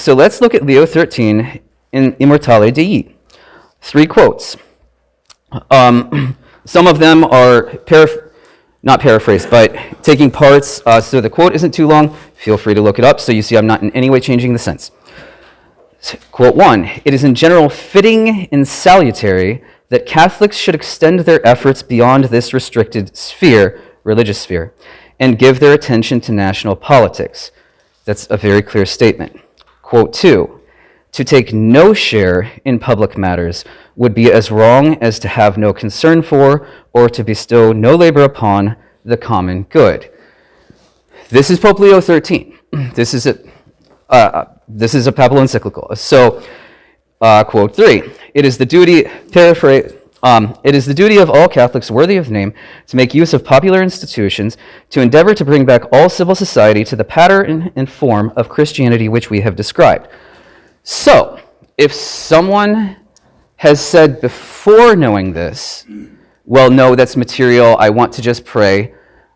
So let's look at Leo 13 in Immortale Dei. 3 quotes. Some of them are not paraphrased, but taking parts, so the quote isn't too long. Feel free to look it up so you see I'm not in any way changing the sense. Quote 1, "It is in general fitting and salutary that Catholics should extend their efforts beyond this restricted sphere, religious sphere, and give their attention to national politics." That's a very clear statement. Quote 2, "To take no share in public matters would be as wrong as to have no concern for or to bestow no labor upon the common good." This is Pope Leo XIII. This is a papal encyclical. So, quote 3, "It is the duty, it is the duty of all Catholics worthy of name to make use of popular institutions, to endeavor to bring back all civil society to the pattern and form of Christianity which we have described." So, if someone has said before knowing this, well, no, that's material, I want to just pray,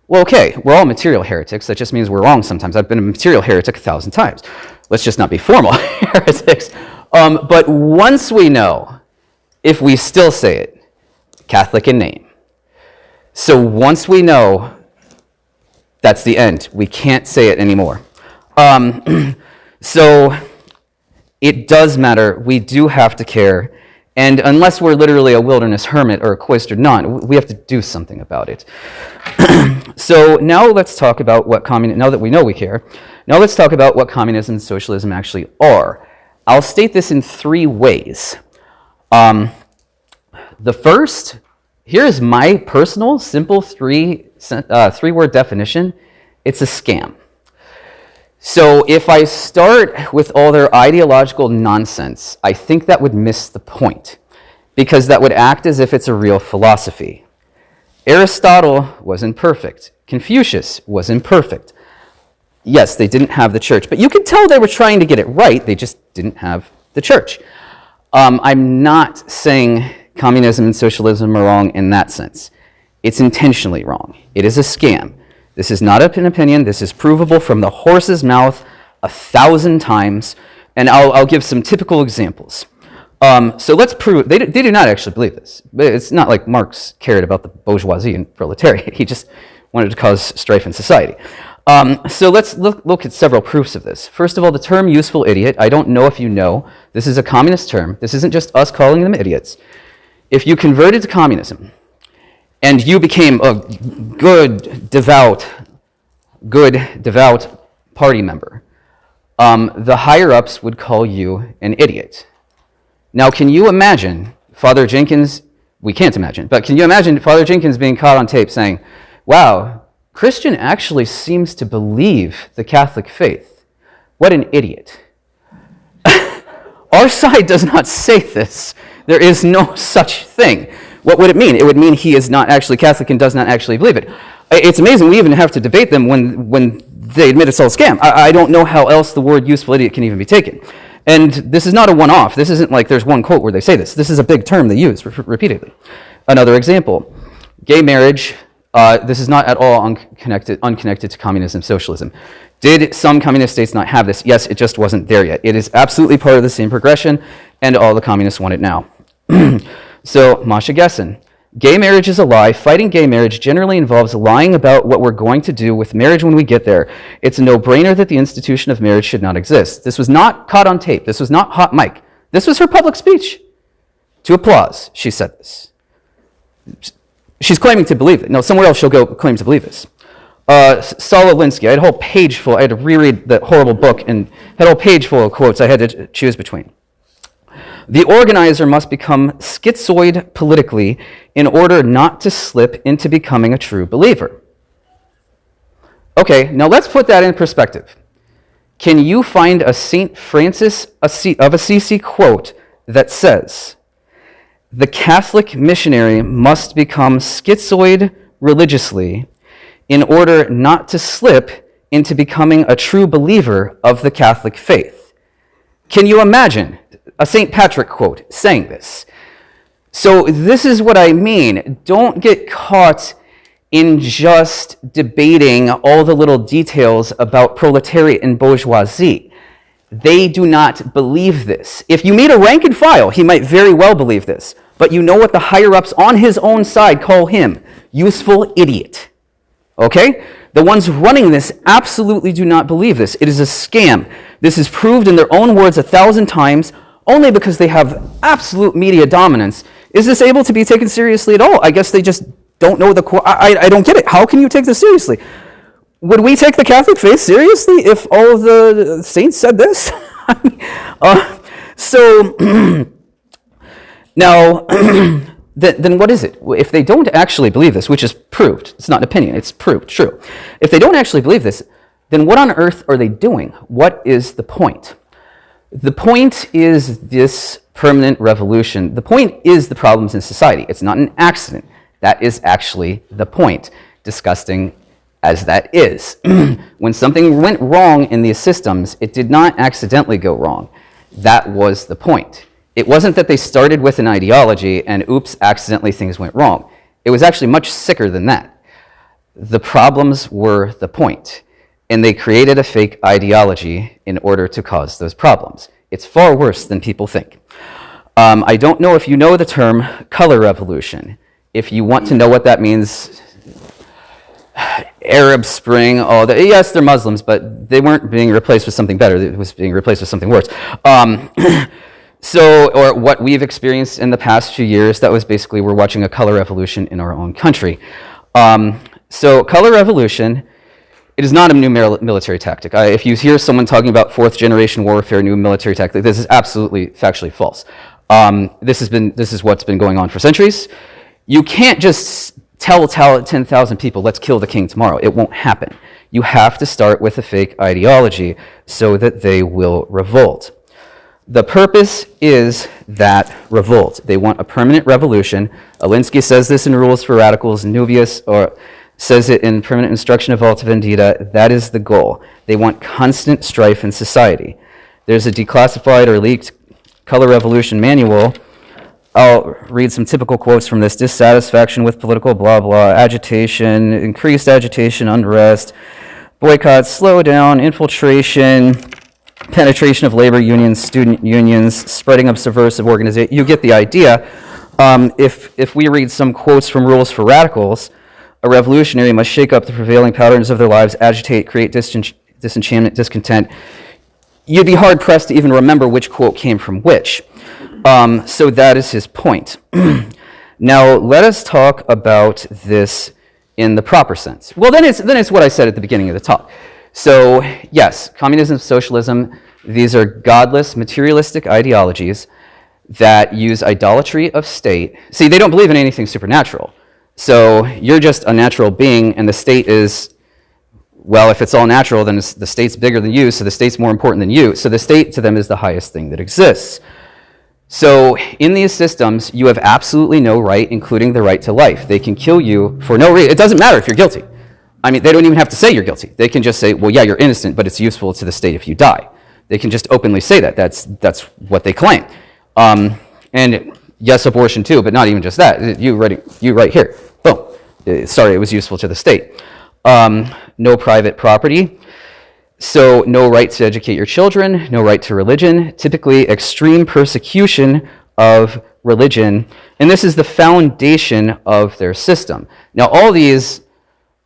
well, okay, we're all material heretics. That just means we're wrong sometimes. I've been a material heretic 1,000 times. Let's just not be formal heretics. But once we know, if we still say it, Catholic in name. So once we know, that's the end. We can't say it anymore. So it does matter. We do have to care. And unless we're literally a wilderness hermit or a cloistered nun, we have to do something about it. So now let's talk about what now that we know we care, now let's talk about what communism and socialism actually are. I'll state this in 3 ways. The first, here is my personal, simple 3-word definition. It's a scam. So if I start with all their ideological nonsense, I think that would miss the point, because that would act as if it's a real philosophy. Aristotle was imperfect. Confucius was imperfect. Yes, they didn't have the church, but you could tell they were trying to get it right. They just didn't have the church. I'm not saying communism and socialism are wrong in that sense. It's intentionally wrong. It is a scam. This is not an opinion. This is provable from the horse's mouth 1,000 times, and I'll give some typical examples. So let's prove, they do not actually believe this. It's not like Marx cared about the bourgeoisie and proletariat. He just wanted to cause strife in society. So let's look at several proofs of this. First of all, the term useful idiot, I don't know if you know, this is a communist term. This isn't just us calling them idiots. If you converted to communism and you became a good, devout party member, the higher-ups would call you an idiot. Now, can you imagine Father Jenkins, we can't imagine, but can you imagine Father Jenkins being caught on tape saying, wow, Christian actually seems to believe the Catholic faith. What an idiot. Our side does not say this. There is no such thing. What would it mean? It would mean he is not actually Catholic and does not actually believe it. It's amazing we even have to debate them when they admit it's all a scam. I don't know how else the word useful idiot can even be taken. And this is not a one-off. This isn't like there's one quote where they say this. This is a big term they use repeatedly. Another example, gay marriage. This is not at all unconnected to communism, socialism. Did some communist states not have this? Yes, it just wasn't there yet. It is absolutely part of the same progression, and all the communists want it now. So, Masha Gessen. Gay marriage is a lie. Fighting gay marriage generally involves lying about what we're going to do with marriage when we get there. It's a no-brainer that the institution of marriage should not exist. This was not caught on tape. This was not hot mic. This was her public speech. To applause, she said this. She's claiming to believe it. No, somewhere else she'll go claim to believe this. Saul Alinsky, I had a whole page full, I had to reread that horrible book and had a whole page full of quotes I had to choose between. The organizer must become schizoid politically in order not to slip into becoming a true believer. Okay, now let's put that in perspective. Can you find a St. Francis of Assisi quote that says, the Catholic missionary must become schizoid religiously in order not to slip into becoming a true believer of the Catholic faith? Can you imagine a St. Patrick quote saying this? So this is what I mean. Don't get caught in just debating all the little details about proletariat and bourgeoisie. They do not believe this. If you meet a rank and file, he might very well believe this. But you know what the higher-ups on his own side call him? Useful idiot. Okay? The ones running this absolutely do not believe this. It is a scam. This is proved in their own words 1,000 times, only because they have absolute media dominance. Is this able to be taken seriously at all? I guess they just don't know the core. I don't get it. How can you take this seriously? Would we take the Catholic faith seriously if all of the saints said this? Now, then what is it? If they don't actually believe this, which is proved, it's not an opinion, it's proved, true. If they don't actually believe this, then what on earth are they doing? What is the point? The point is this permanent revolution. The point is the problems in society. It's not an accident. That is actually the point, disgusting as that is. When something went wrong in these systems, it did not accidentally go wrong. That was the point. It wasn't that they started with an ideology and oops, accidentally things went wrong. It was actually much sicker than that. The problems were the point, and they created a fake ideology in order to cause those problems. It's far worse than people think. I don't know if you know the term color revolution. If you want to know what that means, Arab Spring, yes, they're Muslims, but they weren't being replaced with something better. It was being replaced with something worse. Or what we've experienced in the past few years, that was basically we're watching a color revolution in our own country. So color revolution, it is not a new military tactic. If you hear someone talking about fourth generation warfare, new military tactic, this is absolutely factually false. This is what's been going on for centuries. You can't just tell 10,000 people, let's kill the king tomorrow. It won't happen. You have to start with a fake ideology so that they will revolt. The purpose is that revolt. They want a permanent revolution. Alinsky says this in Rules for Radicals. Nubius says it in Permanent Instruction of Alta Vendita. That is the goal. They want constant strife in society. There's a declassified or leaked color revolution manual. I'll read some typical quotes from this. Dissatisfaction with political blah blah, agitation, increased agitation, unrest, boycott, slowdown, infiltration, penetration of labor unions, student unions, spreading of subversive organization. You get the idea. If we read some quotes from Rules for Radicals, a revolutionary must shake up the prevailing patterns of their lives, agitate, create disenchantment, discontent. You'd be hard-pressed to even remember which quote came from which. So that is his point. Now, let us talk about this in the proper sense. Well, then it's what I said at the beginning of the talk. So, yes, communism, socialism, these are godless, materialistic ideologies that use idolatry of state. See, they don't believe in anything supernatural. So you're just a natural being, and the state is, well, if it's all natural, then the state's bigger than you, so the state's more important than you. So the state to them is the highest thing that exists. So in these systems, you have absolutely no right, including the right to life. They can kill you for no reason. It doesn't matter if you're guilty. I mean, they don't even have to say you're guilty. They can just say, well, yeah, you're innocent, but it's useful to the state if you die. They can just openly say that. That's what they claim. And yes, abortion too, but not even just that. You right here. Boom. Sorry, it was useful to the state. No private property. So no right to educate your children, no right to religion, typically extreme persecution of religion, and this is the foundation of their system. Now all these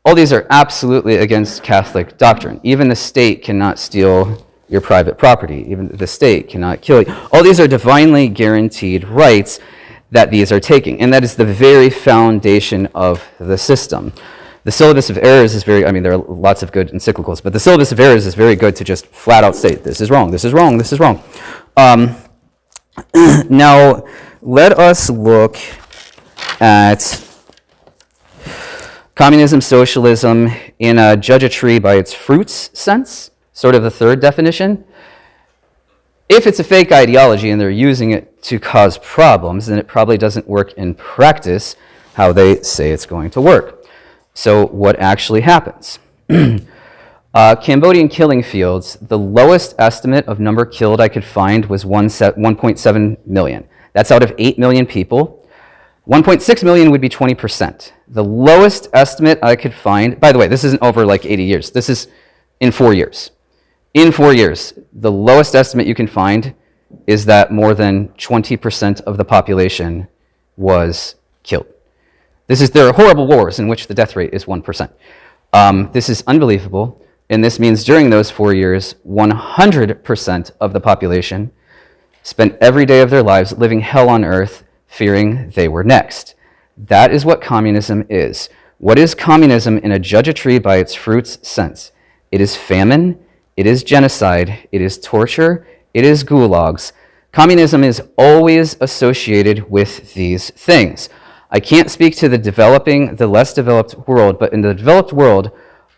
are absolutely against Catholic doctrine. Even the state cannot steal your private property. Even the state cannot kill you. All these are divinely guaranteed rights that these are taking, and that is the very foundation of the system. The syllabus of errors is very, there are lots of good encyclicals, but the syllabus of errors is very good to just flat out state, this is wrong, this is wrong, this is wrong. Now, let us look at communism, socialism in a judge a tree by its fruits sense, sort of the third definition. If it's a fake ideology and they're using it to cause problems, then it probably doesn't work in practice how they say it's going to work. So what actually happens? Cambodian killing fields, the lowest estimate of number killed I could find was 1.7 million. That's out of 8 million people. 1.6 million would be 20%. The lowest estimate I could find, by the way, this isn't over like 80 years. This is in 4 years. In 4 years. The lowest estimate you can find is that more than 20% of the population was killed. There are horrible wars in which the death rate is 1%. This is unbelievable, and this means during those 4 years, 100% of the population spent every day of their lives living hell on earth, fearing they were next. That is what communism is. What is communism in a judge a tree by its fruits sense? It is famine, it is genocide, it is torture, it is gulags. Communism is always associated with these things. I can't speak to the less developed world, but in the developed world,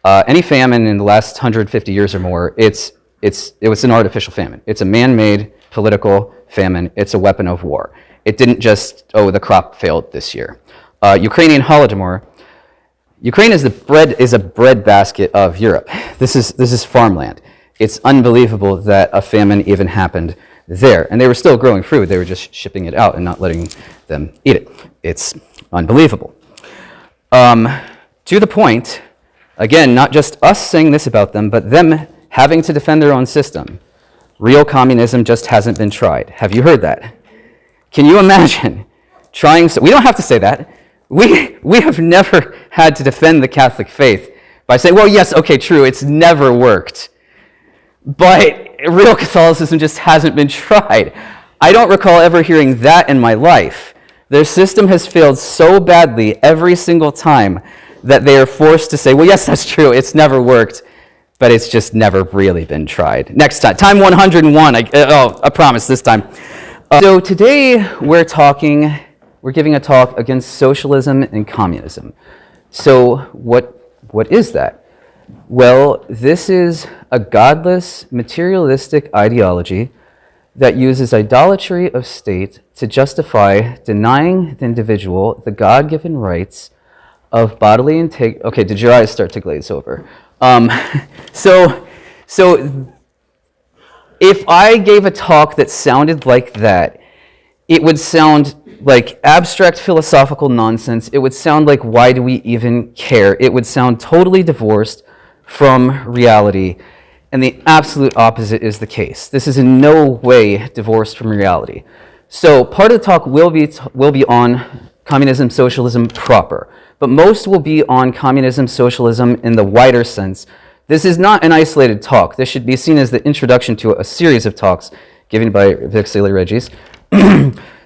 any famine in the last 150 years or more, it was an artificial famine. It's a man-made political famine. It's a weapon of war. It didn't just, the crop failed this year. Ukrainian Holodomor. Ukraine is a breadbasket of Europe. This is farmland. It's unbelievable that a famine even happened there. And they were still growing food. They were just shipping it out and not letting them eat it. It's unbelievable. To the point, again, not just us saying this about them, but them having to defend their own system. Real communism just hasn't been tried. Have you heard that? Can you imagine trying? We don't have to say that. We have never had to defend the Catholic faith by saying, well, yes, okay, true, it's never worked. But real Catholicism just hasn't been tried. I don't recall ever hearing that in my life. Their system has failed so badly every single time that they are forced to say, well, yes, that's true, it's never worked, but it's just never really been tried. Next time, time 101, I promise this time. So today we're giving a talk against socialism and communism. So what is that? Well, this is a godless, materialistic ideology that uses idolatry of state to justify denying the individual the God-given rights of bodily integrity. Okay, did your eyes start to glaze over? So if I gave a talk that sounded like that, it would sound like abstract philosophical nonsense. It would sound like, why do we even care? It would sound totally divorced from reality. And the absolute opposite is the case. This is in no way divorced from reality. So part of the talk will be on communism, socialism proper. But most will be on communism, socialism in the wider sense. This is not an isolated talk. This should be seen as the introduction to a series of talks given by Vexilla Regis.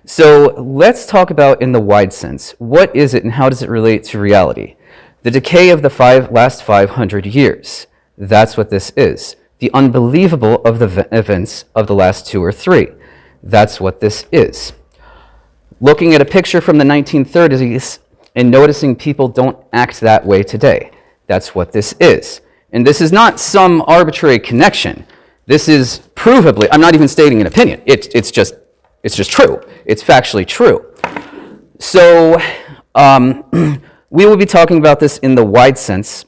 So let's talk about in the wide sense. What is it and how does it relate to reality? The decay of the last 500 years. That's what this is. The unbelievable of the events of the last 2 or 3. That's what this is. Looking at a picture from the 1930s and noticing people don't act that way today. That's what this is. And this is not some arbitrary connection. This is provably, I'm not even stating an opinion. It's just true. It's factually true. So we will be talking about this in the wide sense.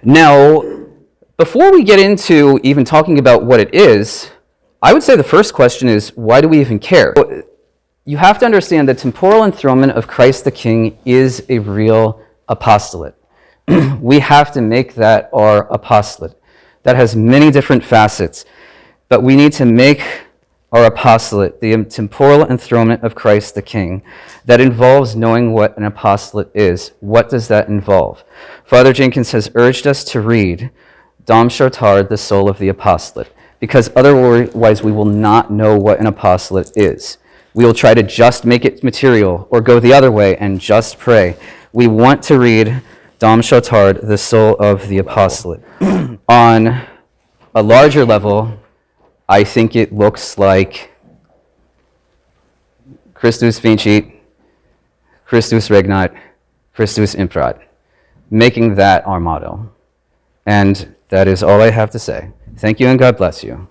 Now, before we get into even talking about what it is, I would say the first question is, why do we even care? You have to understand that temporal enthronement of Christ the King is a real apostolate. We have to make that our apostolate. That has many different facets, but we need to make our apostolate the temporal enthronement of Christ the King. That involves knowing what an apostolate is. What does that involve? Father Jenkins has urged us to read Dom Chartard, The Soul of the Apostolate, because otherwise we will not know what an apostolate is. We will try to just make it material or go the other way and just pray. We want to read Dom Chartard, The Soul of the Apostolate. On a larger level, I think it looks like Christus vincit, Christus regnat, Christus imperat, making that our motto. And that is all I have to say. Thank you and God bless you.